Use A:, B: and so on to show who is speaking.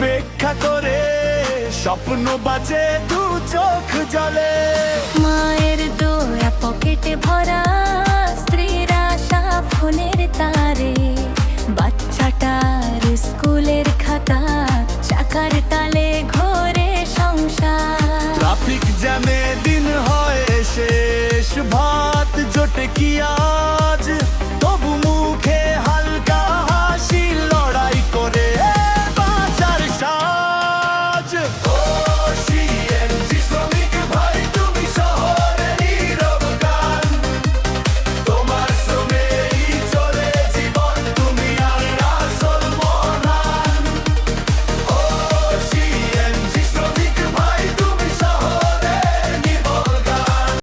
A: অপেক্ষা করে স্বপ্ন বাজে দু চোখ জলে।
B: মায়ের দোয়া পকেটে ভরা, স্ত্রীর আশা ফোনের তারে, বাচ্চাটার স্কুলের খাতা, চাকার তালে ঘোরে সংসার।
A: ট্রাফিক জ্যামে দিন হয় শেষ, ভাত জোটে কি আর